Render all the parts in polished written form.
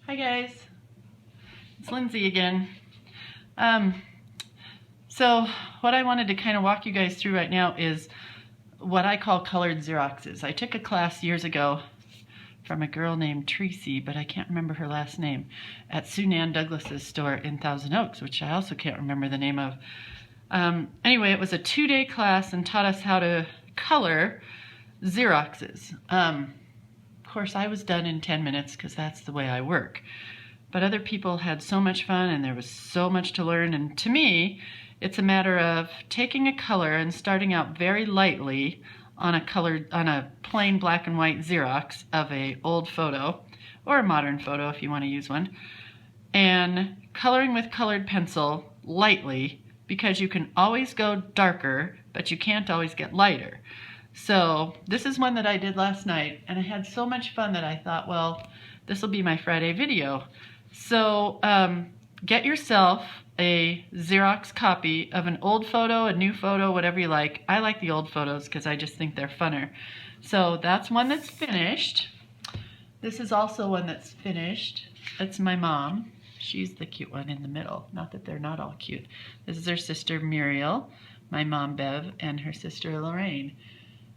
Hi guys, it's Lindsay again. So what I wanted to kind of walk you guys through right now is what I call colored Xeroxes. I took a class years ago from a girl named Tracy, but I can't remember her last name, at Sue Nan Douglas's store in Thousand Oaks, which I also can't remember the name of. Anyway, it was a 2-day class and taught us how to color Xeroxes. Of course, I was done in 10 minutes because that's the way I work. But other people had so much fun and there was so much to learn. And to me, it's a matter of taking a color and starting out very lightly on a plain black and white Xerox of an old photo or a modern photo if you want to use one, and coloring with colored pencil lightly, because you can always go darker, but you can't always get lighter. So this is one that I did last night, and I had so much fun that I thought, well, this will be my Friday video. So get yourself a Xerox copy of an old photo, a new photo, whatever you like. I like the old photos because I just think they're funner. So that's one that's finished. This is also one that's finished. That's my mom. She's the cute one in the middle. Not that they're not all cute. This is her sister Muriel, my mom Bev, and her sister Lorraine.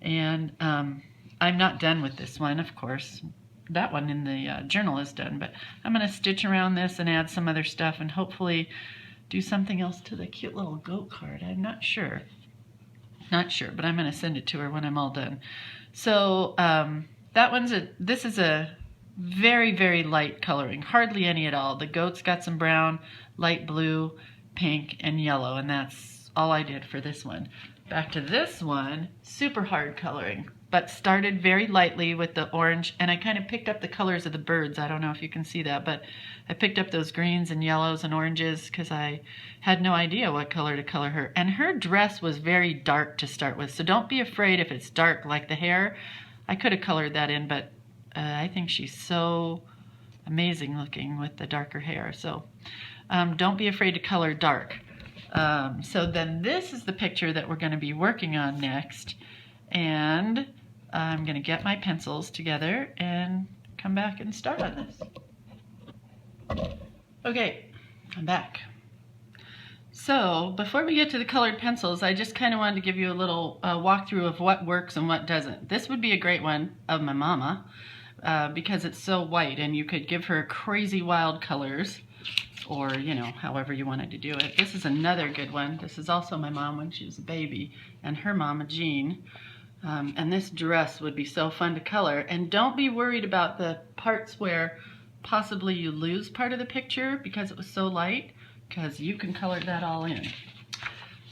And I'm not done with this one, of course. That one in the journal is done, but I'm going to stitch around this and add some other stuff and hopefully do something else to the cute little goat card. I'm not sure. Not sure, but I'm going to send it to her when I'm all done. So this is a very, very light coloring, hardly any at all. The goat's got some brown, light blue, pink, and yellow, and that's all I did for this one. Back to this one, super hard coloring, but started very lightly with the orange, and I kind of picked up the colors of the birds. I don't know if you can see that, but I picked up those greens and yellows and oranges because I had no idea what color to color her. And her dress was very dark to start with, so don't be afraid if it's dark like the hair. I could have colored that in, but I think she's so amazing looking with the darker hair. So don't be afraid to color dark. So then this is the picture that we're going to be working on next, and I'm going to get my pencils together and come back and start on this. Okay, I'm back. So before we get to the colored pencils, I just kind of wanted to give you a little walkthrough of what works and what doesn't. This would be a great one of my mama because it's so white, and you could give her crazy wild colors, or, you know, however you wanted to do it. This is another good one. This is also my mom when she was a baby, and her mama, Jean. And this dress would be so fun to color. And don't be worried about the parts where possibly you lose part of the picture because it was so light, because you can color that all in.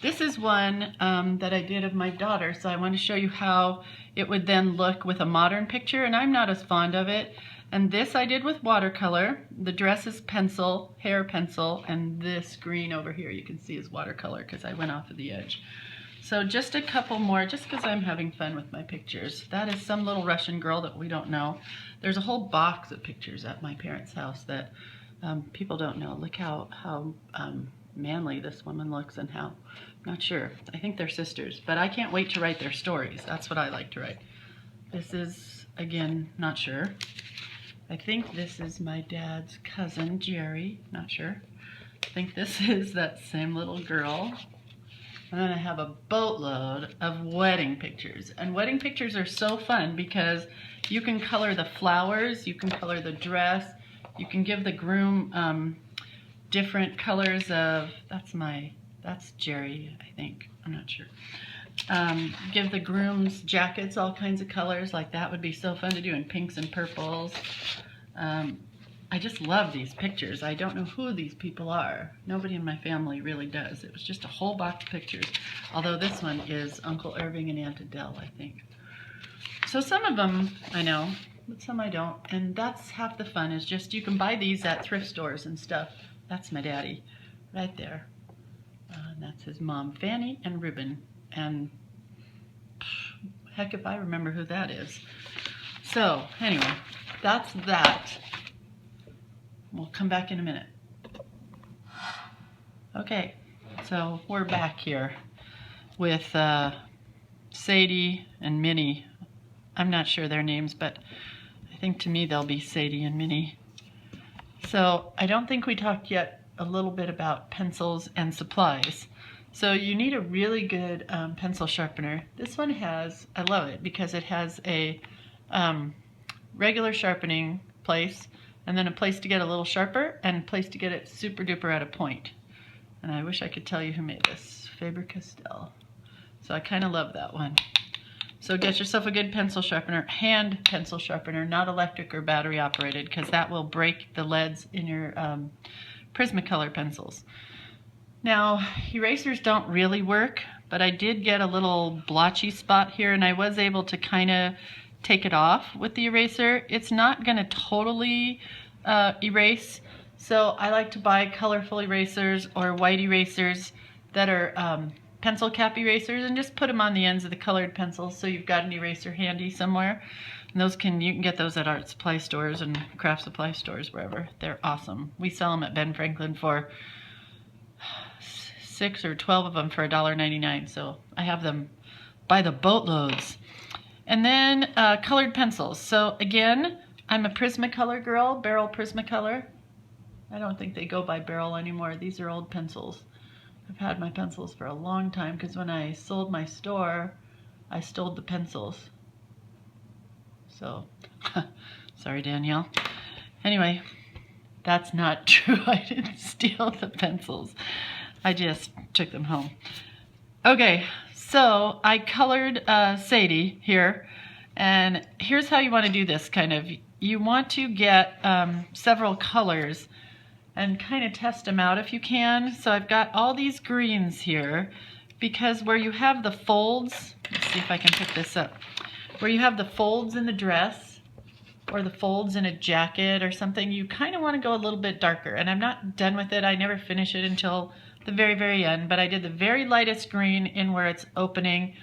This is one that I did of my daughter, so I want to show you how it would then look with a modern picture, and I'm not as fond of it. And this I did with watercolor. The dress is pencil, hair pencil, and this green over here you can see is watercolor because I went off of the edge. So just a couple more, just because I'm having fun with my pictures. That is some little Russian girl that we don't know. There's a whole box of pictures at my parents' house that people don't know. Look how manly this woman looks, and how, not sure. I think they're sisters, but I can't wait to write their stories. That's what I like to write. This is, again, not sure. I think this is my dad's cousin, Jerry. Not sure. I think this is that same little girl. And then I have a boatload of wedding pictures. And wedding pictures are so fun because you can color the flowers, you can color the dress, you can give the groom different colors of, that's Jerry, I think. I'm not sure. Give the groom's jackets all kinds of colors, like that would be so fun to do, in pinks and purples. I just love these pictures. I don't know who these people are. Nobody in my family really does. It was just a whole box of pictures, although this one is Uncle Irving and Aunt Adele, I think. So some of them I know, but some I don't, and that's half the fun, is just you can buy these at thrift stores and stuff. That's my daddy right there. And that's his mom, Fanny and Reuben. And heck if I remember who that is. So anyway, that's that. We'll come back in a minute. Okay, so we're back here with Sadie and Minnie. I'm not sure their names, but I think to me they'll be Sadie and Minnie. So I don't think we talked yet a little bit about pencils and supplies. So you need a really good pencil sharpener. This one has, I love it because it has a regular sharpening place, and then a place to get a little sharper, and a place to get it super duper at a point. And I wish I could tell you who made this. Faber-Castell. So I kind of love that one. So get yourself a good pencil sharpener, hand pencil sharpener, not electric or battery operated, because that will break the leads in your Prismacolor pencils. Now, erasers don't really work, but I did get a little blotchy spot here, and I was able to kind of take it off with the eraser. It's not going to totally erase, so I like to buy colorful erasers or white erasers that are pencil cap erasers, and just put them on the ends of the colored pencils so you've got an eraser handy somewhere. And those you can get those at art supply stores and craft supply stores, wherever. They're awesome. We sell them at Ben Franklin for 6 or 12 of them for $1.99, so I have them by the boatloads. And then colored pencils. So again, I'm a Prismacolor girl, Barrel Prismacolor. I don't think they go by Barrel anymore. These are old pencils. I've had my pencils for a long time because when I sold my store, I stole the pencils. So, sorry Danielle. Anyway, that's not true. I didn't steal the pencils. I just took them home. Okay, so I colored Sadie here, and here's how you want to do this kind of. You want to get several colors and kind of test them out if you can. So I've got all these greens here because where you have the folds, let's see if I can pick this up, where you have the folds in the dress or the folds in a jacket or something, you kind of want to go a little bit darker. And I'm not done with it. I never finish it until the very, very end, but I did the very lightest green in where it's opening,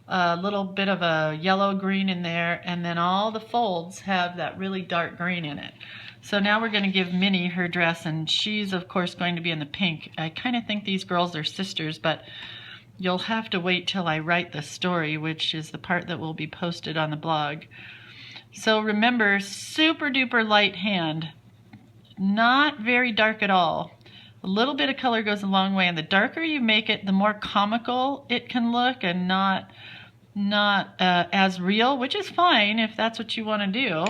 a little bit of a yellow green in there, and then all the folds have that really dark green in it. So now we're going to give Minnie her dress, and she's of course going to be in the pink. I kind of think these girls are sisters, but you'll have to wait till I write the story, which is the part that will be posted on the blog. So remember, super duper light hand, not very dark at all. A little bit of color goes a long way, and the darker you make it, the more comical it can look and not as real, which is fine if that's what you want to do.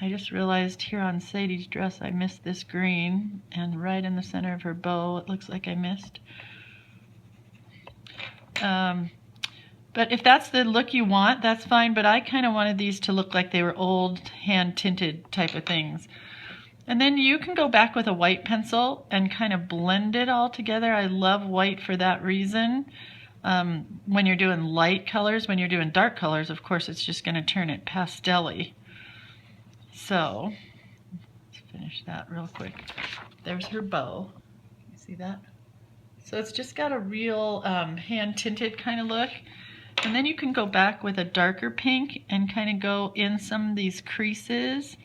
I just realized here on Sadie's dress I missed this green, and right in the center of her bow it looks like I missed. But if that's the look you want, that's fine, but I kind of wanted these to look like they were old hand-tinted type of things. And then you can go back with a white pencil and kind of blend it all together. I love white for that reason. When you're doing light colors, when you're doing dark colors, of course, it's just going to turn it pastel-y. So, let's finish that real quick. There's her bow. You see that? So it's just got a real hand-tinted kind of look. And then you can go back with a darker pink and kind of go in some of these creases.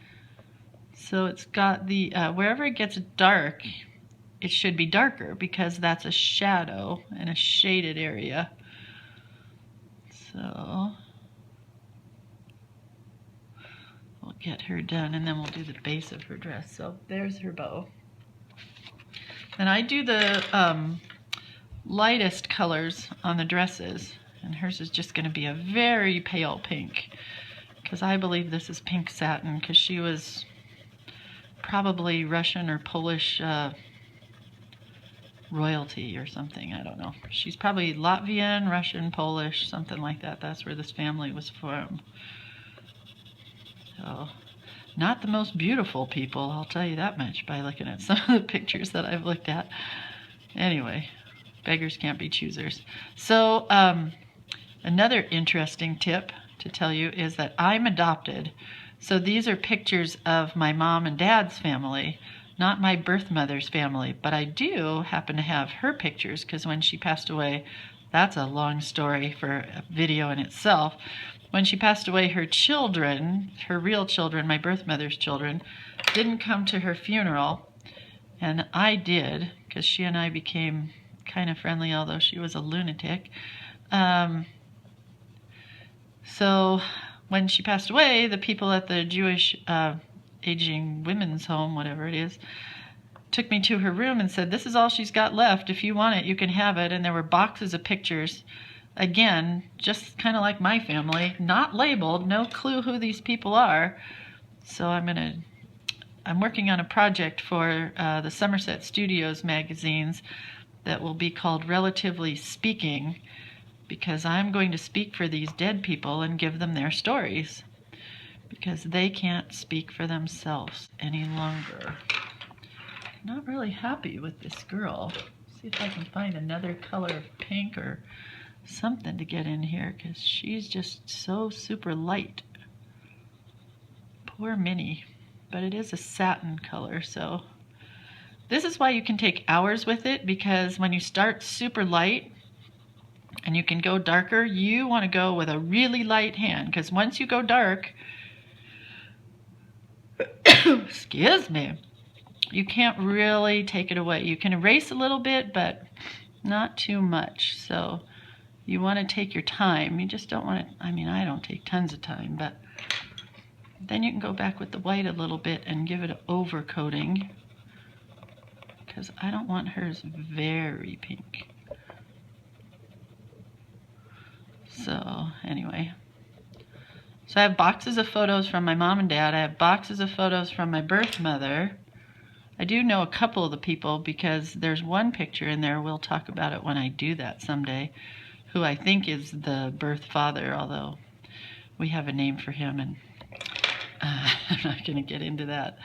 So it's got the, wherever it gets dark, it should be darker because that's a shadow and a shaded area. So we'll get her done, and then we'll do the base of her dress. So there's her bow. And I do the lightest colors on the dresses, and hers is just going to be a very pale pink because I believe this is pink satin because she was probably Russian or Polish royalty or something. I don't know. She's probably Latvian, Russian, Polish, something like that. That's where this family was from. So, not the most beautiful people, I'll tell you that much by looking at some of the pictures that I've looked at. Anyway, beggars can't be choosers. So, another interesting tip to tell you is that I'm adopted. So these are pictures of my mom and dad's family, not my birth mother's family, but I do happen to have her pictures because when she passed away, that's a long story for a video in itself. When she passed away, her children, her real children, my birth mother's children, didn't come to her funeral, and I did because she and I became kind of friendly, although she was a lunatic. So when she passed away, the people at the Jewish aging women's home, whatever it is, took me to her room and said, "This is all she's got left. If you want it, you can have it." And there were boxes of pictures. Again, just kind of like my family, not labeled, no clue who these people are. So I'm working on a project for the Somerset Studios magazines that will be called Relatively Speaking, because I'm going to speak for these dead people and give them their stories, because they can't speak for themselves any longer. Not really happy with this girl. See if I can find another color of pink or something to get in here, because she's just so super light. Poor Minnie. But it is a satin color, so this is why you can take hours with it, because when you start super light and you can go darker, you want to go with a really light hand, because once you go dark, excuse me, you can't really take it away. You can erase a little bit, but not too much. So you want to take your time. You just don't want to, I mean, I don't take tons of time, but then you can go back with the white a little bit and give it an overcoating, because I don't want hers very pink. So anyway, so I have boxes of photos from my mom and dad. I have boxes of photos from my birth mother. I do know a couple of the people, because there's one picture in there, we'll talk about it when I do that someday, who I think is the birth father, although we have a name for him, and I'm not going to get into that.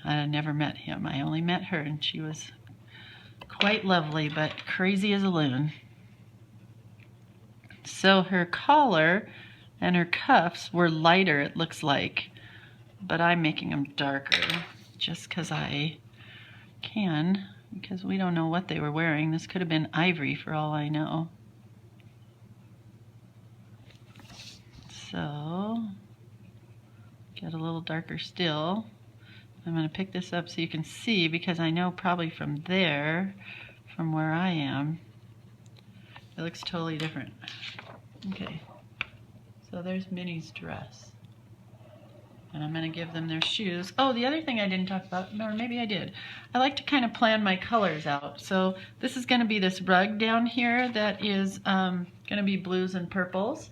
I never met him. I only met her, and she was quite lovely, but crazy as a loon. So her collar and her cuffs were lighter, it looks like, but I'm making them darker just because I can, because we don't know what they were wearing. This could have been ivory for all I know. So get a little darker still. I'm going to pick this up so you can see, because I know probably from there, from where I am, it looks totally different. Okay, so there's Minnie's dress. And I'm going to give them their shoes. Oh, the other thing I didn't talk about, or maybe I did, I like to kind of plan my colors out. So this is going to be this rug down here that is going to be blues and purples.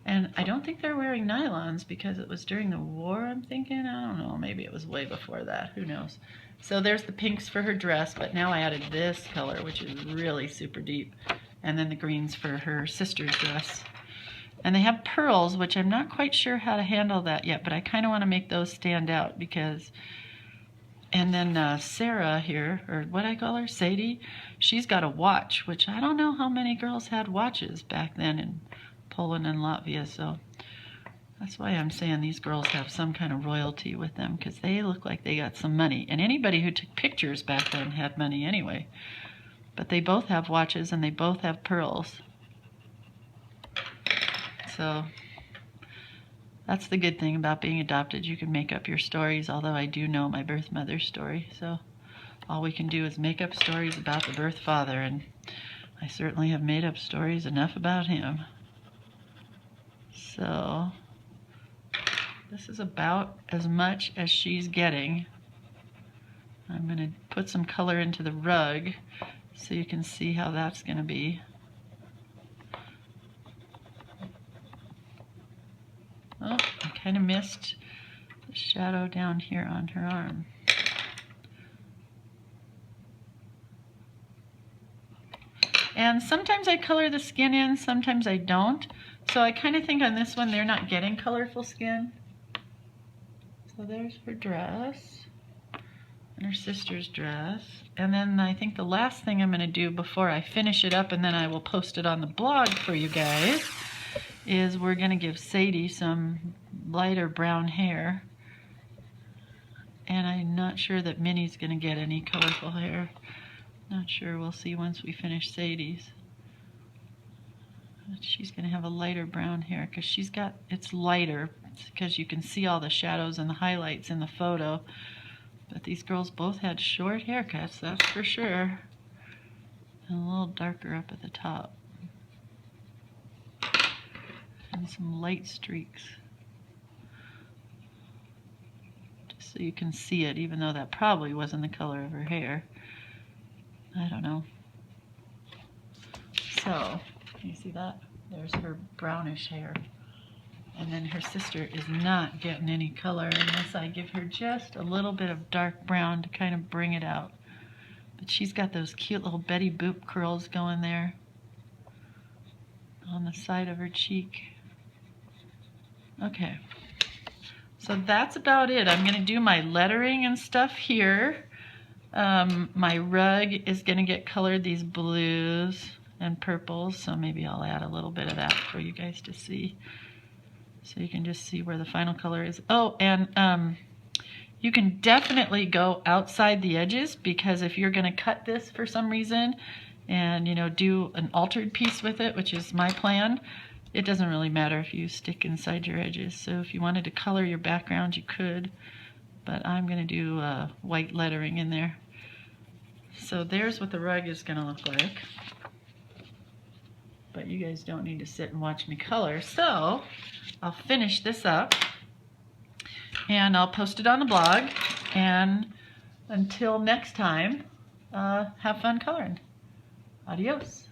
And I don't think they're wearing nylons, because it was during the war, I'm thinking. I don't know, maybe it was way before that, who knows. So there's the pinks for her dress, but now I added this color, which is really super deep, and then the greens for her sister's dress. And they have pearls, which I'm not quite sure how to handle that yet, but I kind of want to make those stand out, because, and then Sarah here, or what I call her, Sadie, she's got a watch, which I don't know how many girls had watches back then in Poland and Latvia, so that's why I'm saying these girls have some kind of royalty with them, because they look like they got some money. And anybody who took pictures back then had money anyway. But they both have watches, and they both have pearls. So that's the good thing about being adopted. You can make up your stories, although I do know my birth mother's story. So all we can do is make up stories about the birth father, and I certainly have made up stories enough about him. So this is about as much as she's getting. I'm going to put some color into the rug so you can see how that's going to be. Oh, I kind of missed the shadow down here on her arm. And sometimes I color the skin in, sometimes I don't. So I kind of think on this one they're not getting colorful skin. So there's her dress and her sister's dress. And then I think the last thing I'm going to do before I finish it up, and then I will post it on the blog for you guys, is we're going to give Sadie some lighter brown hair. And I'm not sure that Minnie's going to get any colorful hair. Not sure, we'll see once we finish Sadie's. But she's going to have a lighter brown hair, because she's got, it's lighter, because you can see all the shadows and the highlights in the photo. But these girls both had short haircuts, that's for sure. And a little darker up at the top. And some light streaks. so you can see it, even though that probably wasn't the color of her hair. I don't know. So, can you see that? There's her brownish hair. And then her sister is not getting any color unless I give her just a little bit of dark brown to kind of bring it out. But she's got those cute little Betty Boop curls going there on the side of her cheek. Okay, so that's about it. I'm going to do my lettering and stuff here. My rug is going to get colored these blues and purples, so maybe I'll add a little bit of that for you guys to see. So you can just see where the final color is. Oh, and you can definitely go outside the edges, because if you're going to cut this for some reason and, you know, do an altered piece with it, which is my plan, it doesn't really matter if you stick inside your edges. So if you wanted to color your background, you could, but I'm going to do white lettering in there. So there's what the rug is going to look like. But you guys don't need to sit and watch me color, so I'll finish this up and I'll post it on the blog. And until next time, have fun coloring. Adios.